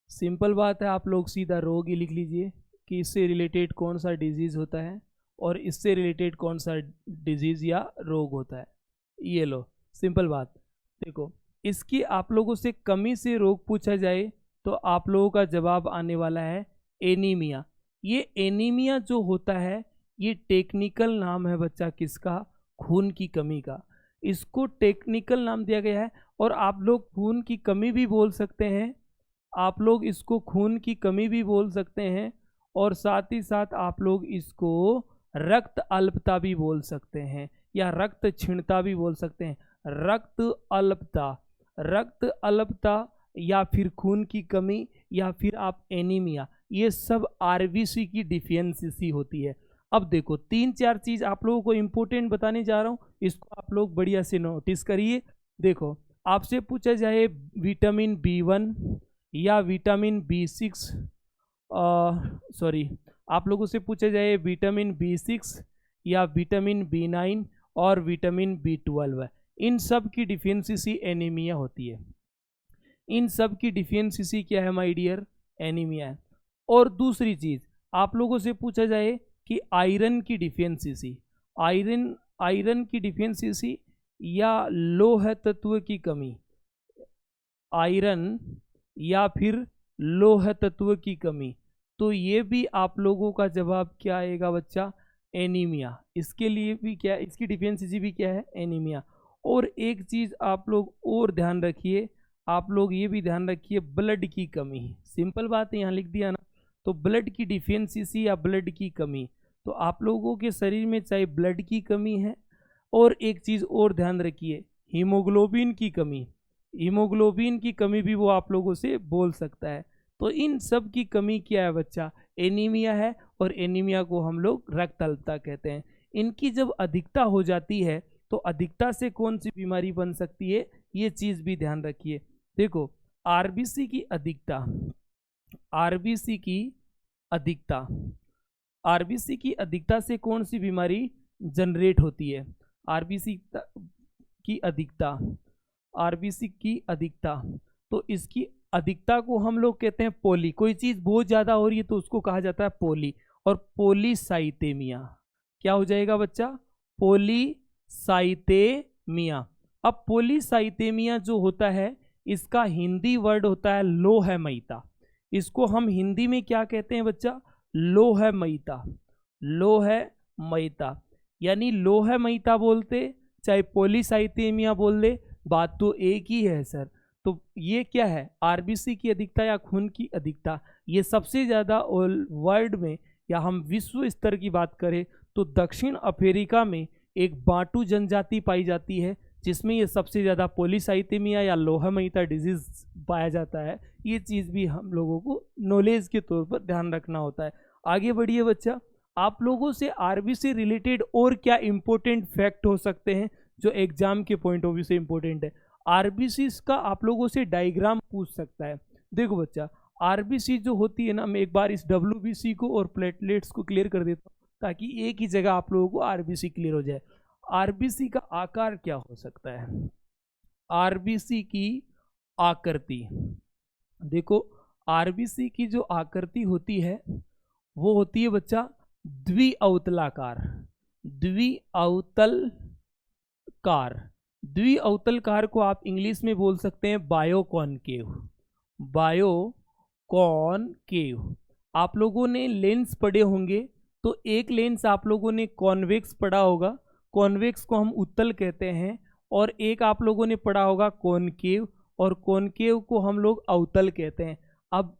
सिंपल बात है, आप लोग सीधा रोग ही लिख लीजिए कि इससे रिलेटेड कौन सा डिजीज होता है और इससे रिलेटेड कौन सा डिजीज या रोग होता है। ये लो, सिंपल बात। देखो, इसकी आप लोगों से कमी से रोग पूछा जाए तो आप लोगों का जवाब आने वाला है एनीमिया। ये एनीमिया जो होता है ये टेक्निकल नाम है बच्चा किसका, खून की कमी का। इसको टेक्निकल नाम दिया गया है और आप लोग खून की कमी भी बोल सकते हैं, आप लोग इसको खून की कमी भी बोल सकते हैं और साथ ही साथ आप लोग इसको रक्त अल्पता भी बोल सकते हैं या रक्त क्षीणता भी बोल सकते हैं। रक्त अल्पता या फिर खून की कमी या फिर आप एनीमिया, ये सब आरबीसी की डिफिशियंसी होती है। अब देखो 3-4 चीज आप लोगों को इंपॉर्टेंट बताने जा रहा हूँ, इसको आप लोग बढ़िया से नोटिस करिए। देखो, आपसे पूछा जाए विटामिन B1 या विटामिन B6, आप लोगों से पूछा जाए विटामिन B6 या विटामिन B9 और विटामिन B12, इन सब की डिफिशियंसी एनीमिया होती है। इन सब की डिफिशियंसी क्या है माय डियर, एनीमिया है। और दूसरी चीज आप लोगों से पूछा जाए कि आयरन की डिफिशियंसी, आयरन की डिफिशियंसी या लोह तत्व की कमी, आयरन या फिर लोह तत्व की कमी, तो ये भी आप लोगों का जवाब क्या आएगा बच्चा, एनीमिया। इसके लिए भी क्या, इसकी डिफिशियंसी भी क्या है, एनीमिया। और एक चीज आप लोग और ध्यान रखिए, आप लोग ये भी ध्यान रखिए, ब्लड की कमी। सिंपल बात है, यहाँ लिख दिया ना, तो ब्लड की डिफिशियंसी या ब्लड की कमी, तो आप लोगों के शरीर में चाहे ब्लड की कमी है। और एक चीज और ध्यान रखिए, हीमोग्लोबिन की कमी, हीमोग्लोबिन की कमी भी वो आप लोगों से बोल सकता है। तो इन सब की कमी क्या है बच्चा, एनीमिया है, और एनीमिया को हम लोग रक्त अल्पता कहते हैं। इनकी जब अधिकता हो जाती है तो अधिकता से कौन सी बीमारी बन सकती है, ये चीज भी ध्यान रखिए। देखो, आरबीसी की अधिकता, आरबीसी की अधिकता, आरबीसी की अधिकता से कौन सी बीमारी जनरेट होती है, आरबीसी की अधिकता, आरबीसी की अधिकता, तो इसकी अधिकता को हम लोग कहते हैं पोली। कोई चीज बहुत ज्यादा हो रही है तो उसको कहा जाता है पोली। और पोलीसाइथेमिया क्या हो जाएगा बच्चा, पोलीसाइथेमिया। अब पोलीसाइथेमिया जो होता है इसका हिंदी वर्ड होता है लोहमयता। इसको हम हिंदी में क्या कहते हैं बच्चा, लोहमयता, लोहमयता। यानी लोहमयता बोलते चाहे पोलीसाइथेमिया बोल दे, बात तो एक ही है सर। तो ये क्या है, आरबीसी की अधिकता या खून की अधिकता। ये सबसे ज़्यादा वर्ल्ड में या हम विश्व स्तर की बात करें तो दक्षिण अफ्रीका में एक बांटू जनजाति पाई जाती है जिसमें ये सबसे ज़्यादा पोलीसाइथेमिया या लोहमयता डिजीज पाया जाता है। ये चीज़ भी हम लोगों को नॉलेज के तौर पर ध्यान रखना होता है। आगे बढ़िए बच्चा, आप लोगों से आरबीसी रिलेटेड और क्या इंपॉर्टेंट फैक्ट हो सकते हैं जो एग्जाम के पॉइंट ऑफ व्यू से इंपॉर्टेंट है। आरबीसी का आप लोगों से डायग्राम पूछ सकता है। देखो बच्चा, आरबीसी जो होती है ना, मैं एक बार इस डब्ल्यूबीसी को और प्लेटलेट्स को क्लियर कर देता हूँ ताकि एक ही जगह आप लोगों को आरबीसी क्लियर हो जाए। आरबीसी का आकार क्या हो सकता है, आरबीसी की आकृति। देखो, आरबीसी की जो आकृति होती है वो होती है बच्चा द्विअवतलाकार, द्विअवतलकार। द्विअवतलकार को आप इंग्लिश में बोल सकते हैं बायोकॉनकेव, बायोकॉनकेव। आप लोगों ने लेंस पढ़े होंगे तो एक लेंस आप लोगों ने कॉन्वेक्स पढ़ा होगा, कॉन्वेक्स को हम उत्तल कहते हैं, और एक आप लोगों ने पढ़ा होगा कॉनकेव, और कॉनकेव को हम लोग अवतल कहते हैं। अब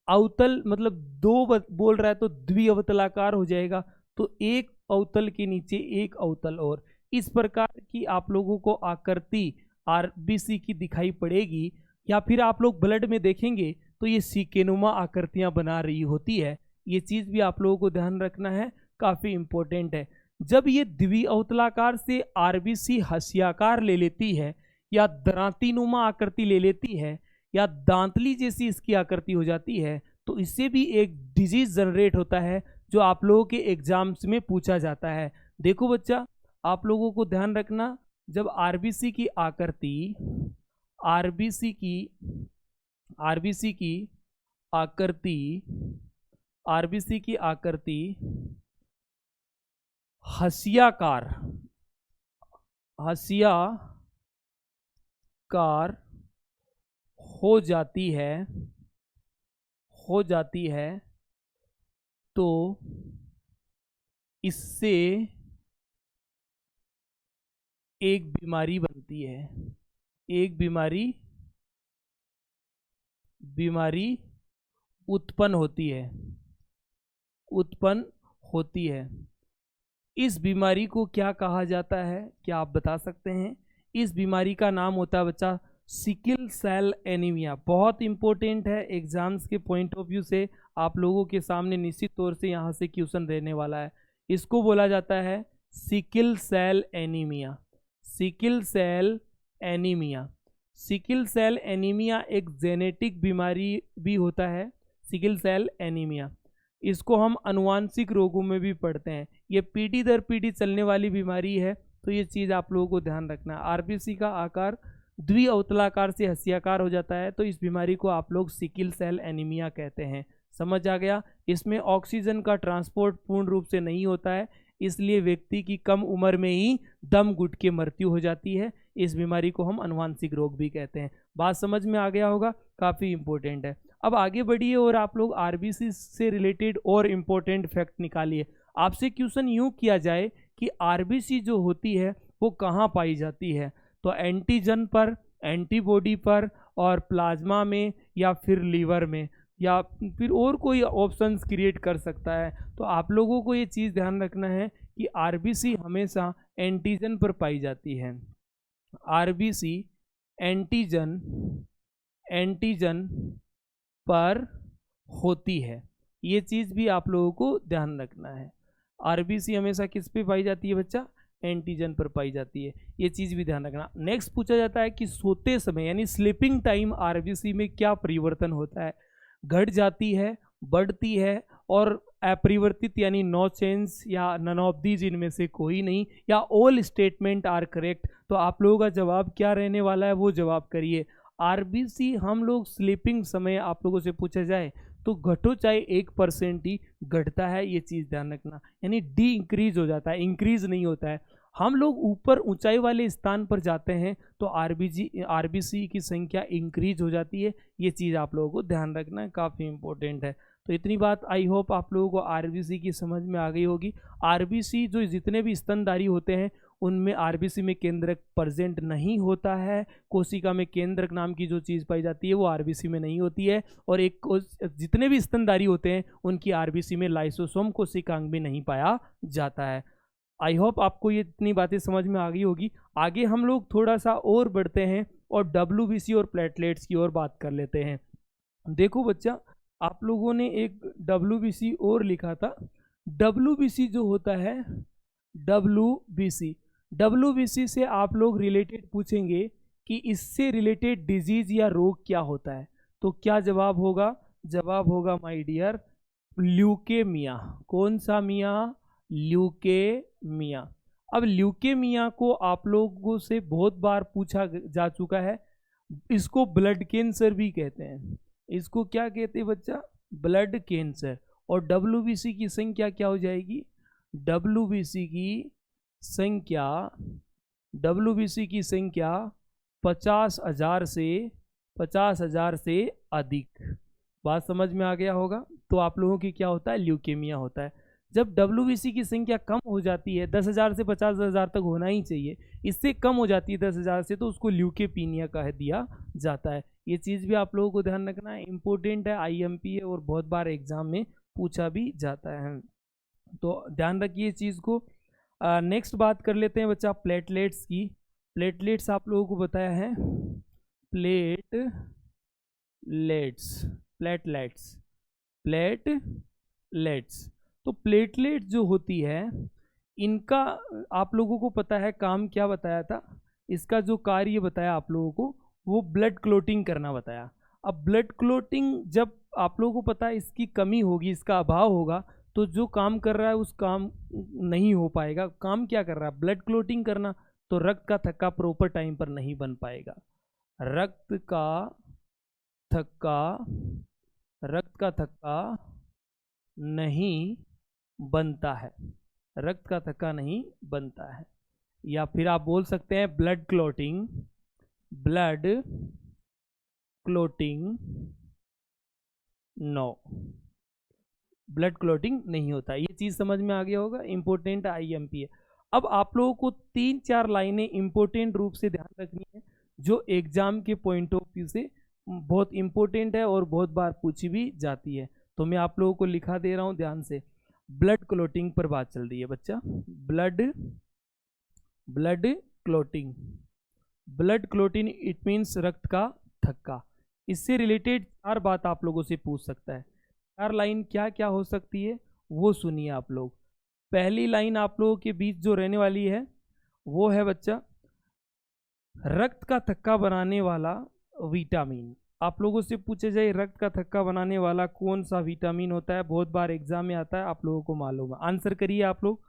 अवतल मतलब दो बोल रहा है तो द्विअवतलाकार हो जाएगा, तो एक अवतल के नीचे एक अवतल। और इस प्रकार की आप लोगों को आकृति आरबीसी की दिखाई पड़ेगी, या फिर आप लोग ब्लड में देखेंगे तो ये सीकेनुमा आकृतियां बना रही होती है। ये चीज भी आप लोगों को ध्यान रखना है, काफी इंपॉर्टेंट है। जब ये द्विअवतलाकार से आरबीसी हंसियाकार ले लेती है या दरांतीनुमा आकृति ले लेती है या दांतली जैसी इसकी आकृति हो जाती है, तो इससे भी एक डिजीज जनरेट होता है जो आप लोगों के एग्जाम्स में पूछा जाता है। देखो बच्चा, आप लोगों को ध्यान रखना, जब आरबीसी की आकृति आरबीसी की आरबीसी की आकृति आरबीसी की आकृति हसियाकार हो जाती है तो इससे एक बीमारी बनती है, एक बीमारी उत्पन्न होती है। इस बीमारी को क्या कहा जाता है, क्या आप बता सकते हैं? इस बीमारी का नाम होता है बच्चा सिकल सेल एनीमिया। बहुत इंपॉर्टेंट है, एग्जाम्स के पॉइंट ऑफ व्यू से आप लोगों के सामने निश्चित तौर से यहाँ से क्वेश्चन रहने वाला है। इसको बोला जाता है sickle cell anaemia. Sickle cell anaemia एक जेनेटिक बीमारी भी होता है, सिकल सेल एनीमिया। इसको हम अनुवांशिक रोगों में भी पढ़ते हैं। ये पीढ़ी दर पीढ़ी चलने वाली बीमारी है, तो ये चीज़ आप लोगों को ध्यान रखना है। आरबीसी का आकार द्विअवतलाकार से हसियाकार हो जाता है, तो इस बीमारी को आप लोग सिकल सेल एनीमिया कहते हैं। समझ आ गया? इसमें ऑक्सीजन का ट्रांसपोर्ट पूर्ण रूप से नहीं होता है, इसलिए व्यक्ति की कम उम्र में ही दम घुट के मृत्यु हो जाती है। इस बीमारी को हम अनुवांशिक रोग भी कहते हैं। बात समझ में आ गया होगा? काफ़ी इंपॉर्टेंट है। अब आगे बढ़िए और आप लोग आरबीसी से रिलेटेड और इम्पोर्टेंट फैक्ट निकालिए। आपसे क्वेश्चन यूँ किया जाए कि आरबीसी जो होती है वो कहाँ पाई जाती है, तो एंटीजन पर, एंटीबॉडी पर, और प्लाज्मा में, या फिर लीवर में, या फिर और कोई ऑप्शंस क्रिएट कर सकता है। तो आप लोगों को ये चीज़ ध्यान रखना है कि आरबीसी हमेशा एंटीजन पर पाई जाती है। आरबीसी एंटीजन पर होती है, ये चीज़ भी आप लोगों को ध्यान रखना है। आरबीसी हमेशा किस पे पाई जाती है बच्चा? एंटीजन पर पाई जाती है, ये चीज़ भी ध्यान रखना। नेक्स्ट पूछा जाता है कि सोते समय यानी स्लीपिंग टाइम आरबीसी में क्या परिवर्तन होता है? घट जाती है, बढ़ती है, और अपरिवर्तित यानी नो चेंज, या नन ऑफ दीज इनमें से कोई नहीं, या ऑल स्टेटमेंट आर करेक्ट। तो आप लोगों का जवाब क्या रहने वाला है, वो जवाब करिए। आरबीसी हम लोग स्लीपिंग समय आप लोगों से पूछा जाए तो घटो चाहे 1% ही घटता है, ये चीज़ ध्यान रखना। यानी डी इंक्रीज हो जाता है, इंक्रीज नहीं होता है। हम लोग ऊपर ऊंचाई वाले स्थान पर जाते हैं तो आरबीसी की संख्या इंक्रीज हो जाती है, ये चीज़ आप लोगों को ध्यान रखना है, काफ़ी इंपॉर्टेंट है। तो इतनी बात आई होप आप लोगों को आरबीसी की समझ में आ गई होगी। आरबीसी जो जितने भी स्तनधारी होते हैं उनमें आरबीसी में केंद्रक प्रेजेंट नहीं होता है। कोशिका में केंद्रक नाम की जो चीज़ पाई जाती है वो आरबीसी में नहीं होती है, और एक जितने भी स्तनधारी होते हैं उनकी आरबीसी में लाइसोसोम कोशिकांग भी नहीं पाया जाता है। आई होप आपको ये इतनी बातें समझ में आ गई होगी। आगे हम लोग थोड़ा सा और बढ़ते हैं और डब्ल्यूबीसी और प्लेटलेट्स की ओर बात कर लेते हैं। देखो बच्चा, आप लोगों ने एक डब्ल्यूबीसी और लिखा था। डब्ल्यूबीसी जो होता है, डब्ल्यूबीसी से आप लोग रिलेटेड पूछेंगे कि इससे रिलेटेड डिजीज या रोग क्या होता है, तो क्या जवाब होगा? जवाब होगा माय डियर ल्यूकेमिया। कौन सा मिया? ल्यूकेमिया। अब ल्यूकेमिया को आप लोगों से बहुत बार पूछा जा चुका है। इसको ब्लड कैंसर भी कहते हैं। इसको क्या कहते हैं बच्चा? Blood cancer. और डब्ल्यूबीसी की संख्या क्या हो जाएगी? डब्ल्यूबीसी की संख्या 50,000 से अधिक। बात समझ में आ गया होगा? तो आप लोगों की क्या होता है? ल्यूकेमिया होता है। जब डब्ल्यूबीसी की संख्या कम हो जाती है, 10,000 से 50,000 तक होना ही चाहिए, इससे कम हो जाती है 10,000 से, तो उसको ल्यूकेपीनिया कह दिया जाता है। ये चीज़ भी आप लोगों को ध्यान रखना है, इंपॉर्टेंट है, आईएमपी है और बहुत बार एग्जाम में पूछा भी जाता है, तो ध्यान रखिए इस चीज़ को। नेक्स्ट बात कर लेते हैं बच्चा प्लेटलेट्स की। प्लेटलेट्स आप लोगों को बताया है, प्लेटलेट्स। तो प्लेटलेट जो होती है इनका आप लोगों को पता है काम क्या बताया था? इसका जो कार्य बताया आप लोगों को वो ब्लड क्लोटिंग करना बताया। अब ब्लड क्लोटिंग जब आप लोगों को पता है इसकी कमी होगी, इसका अभाव होगा, तो जो काम कर रहा है उस काम नहीं हो पाएगा। काम क्या कर रहा है? ब्लड क्लोटिंग करना। तो रक्त का थक्का प्रॉपर टाइम पर नहीं बन पाएगा। रक्त का थक्का नहीं बनता है। रक्त का थक्का नहीं बनता है। या फिर आप बोल सकते हैं blood clotting no, blood clotting नहीं होता। ये चीज समझ में आ गया होगा, इंपॉर्टेंट IMP है। अब आप लोगों को 3-4 लाइनें इंपॉर्टेंट रूप से ध्यान रखनी है, जो एग्जाम के पॉइंट ऑफ व्यू से बहुत इंपॉर्टेंट है और बहुत बार पूछी भी जाती है। तो मैं आप लोगों को लिखा दे रहा हूं ध्यान से। ब्लड क्लोटिंग पर बात चल रही है बच्चा। ब्लड क्लोटिंग इट मीन्स रक्त का थक्का। इससे रिलेटेड 4 बात आप लोगों से पूछ सकता है। 4 लाइन क्या क्या हो सकती है वो सुनिए आप लोग। पहली लाइन आप लोगों के बीच जो रहने वाली है वो है बच्चा, रक्त का थक्का बनाने वाला विटामिन। आप लोगों से पूछे जाए रक्त का थक्का बनाने वाला कौन सा विटामिन होता है, बहुत बार एग्जाम में आता है, आप लोगों को मालूम है, आंसर करिए आप लोग।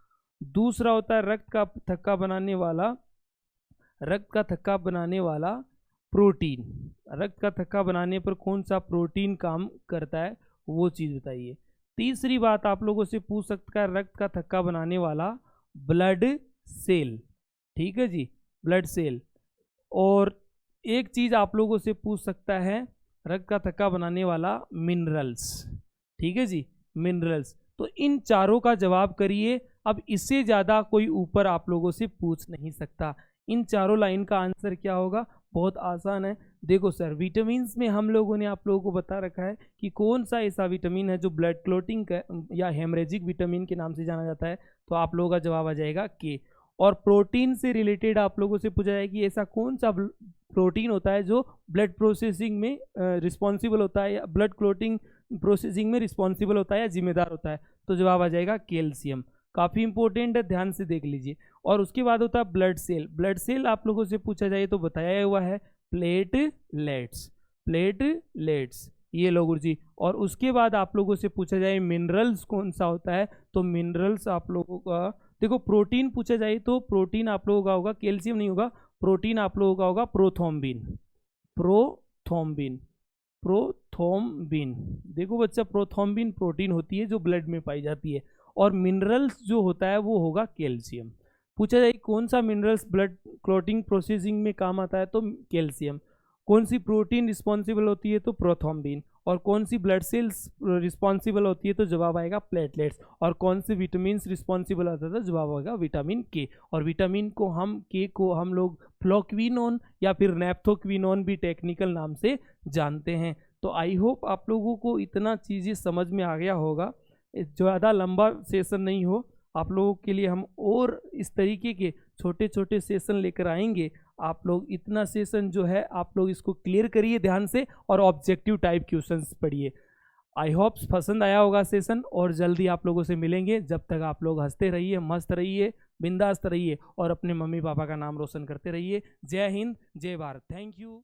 दूसरा होता है रक्त का थक्का बनाने वाला प्रोटीन। रक्त का थक्का बनाने पर कौन सा प्रोटीन काम करता है वो चीज बताइए। तीसरी बात आप लोगों से पूछ सकता है रक्त का थक्का बनाने वाला ब्लड सेल। ठीक है जी, ब्लड सेल। और एक चीज आप लोगों से पूछ सकता है रक्त का थक्का बनाने वाला मिनरल्स। ठीक है जी, मिनरल्स। तो इन चारों का जवाब करिए। अब इससे ज्यादा कोई ऊपर आप लोगों से पूछ नहीं सकता। इन चारों लाइन का आंसर क्या होगा? बहुत आसान है। देखो सर, विटामिन में हम लोगों ने आप लोगों को बता रखा है कि कौन सा ऐसा विटामिन है जो ब्लड क्लोटिंग या हेमरेजिक विटामिन के नाम से जाना जाता है। तो आप लोगों का जवाब आ जाएगा के। और प्रोटीन से रिलेटेड आप लोगों से पूछा जाए कि ऐसा कौन सा प्रोटीन होता है जो ब्लड प्रोसेसिंग में रिस्पॉन्सिबल होता है, या ब्लड क्लोटिंग प्रोसेसिंग में रिस्पॉन्सिबल होता है या जिम्मेदार होता है। तो जवाब आ जाएगा कैल्शियम। काफ़ी इंपॉर्टेंट है, ध्यान से देख लीजिए। और उसके बाद होता है ब्लड सेल। ब्लड सेल आप लोगों से पूछा जाए तो बताया हुआ है प्लेटलेट्स, ये लो गुरुजी। और उसके बाद आप लोगों से पूछा जाए मिनरल्स कौन सा होता है, तो मिनरल्स आप लोगों का, देखो प्रोटीन पूछा जाए तो प्रोटीन आप लोगों का होगा, कैल्शियम नहीं होगा, प्रोटीन आप लोगों का होगा प्रोथ्रोम्बिन। देखो बच्चा, प्रोथ्रोम्बिन प्रोटीन होती है जो ब्लड में पाई जाती है, और मिनरल्स जो होता है वो होगा कैल्शियम। पूछा जाए कौन सा मिनरल्स ब्लड क्लोटिंग प्रोसेसिंग में काम आता है, तो कैल्शियम। कौन सी प्रोटीन रिस्पॉन्सिबल होती है, तो प्रोथ्रोम्बिन। और कौन सी ब्लड सेल्स रिस्पॉन्सिबल होती है, तो जवाब आएगा प्लेटलेट्स। और कौन से विटामिन रिस्पॉन्सिबल होता है, तो जवाब आएगा विटामिन के। और विटामिन को हम लोग फ्लोक्विनोन या फिर नेप्थोक्विनोन भी टेक्निकल नाम से जानते हैं। तो आई होप आप लोगों को इतना चीज़ें समझ में आ गया होगा। ज़्यादा लंबा सेशन नहीं हो, आप लोगों के लिए हम और इस तरीके के छोटे छोटे सेशन लेकर आएंगे। आप लोग इतना सेशन जो है आप लोग इसको क्लियर करिए ध्यान से, और ऑब्जेक्टिव टाइप क्वेश्चंस पढ़िए। आई होप पसंद आया होगा सेशन, और जल्दी आप लोगों से मिलेंगे। जब तक आप लोग हंसते रहिए, मस्त रहिए, बिंदास्त रहिए, और अपने मम्मी पापा का नाम रोशन करते रहिए। जय हिंद, जय भारत। Thank you.